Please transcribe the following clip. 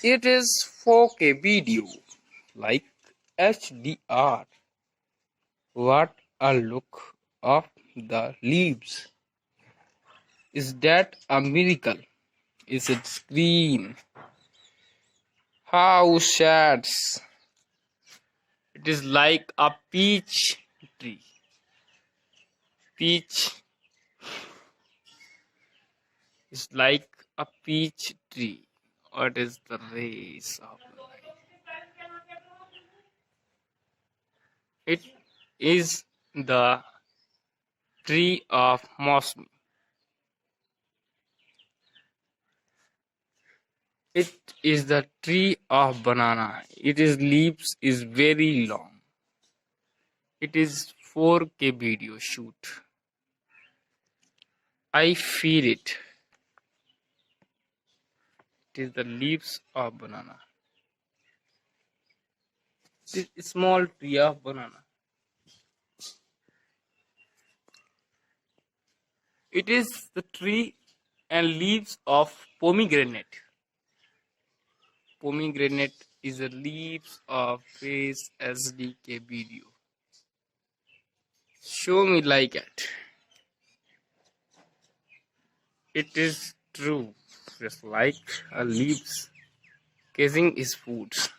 It is 4K video, like HDR. What a look of the leaves. Is that a miracle? Is it green? How sad. It is like a peach tree. Peach is like a peach tree. What is the race of life? It is the tree of Mosmi. It is the tree of banana. Its leaves is very long. It is 4K video shoot. I feel it. It is the leaves of banana. It is small tree of banana. It is the tree and leaves of pomegranate. Pomegranate is the leaves of face SDK video. Show me like it. It is true, just like a leaves casing is foods.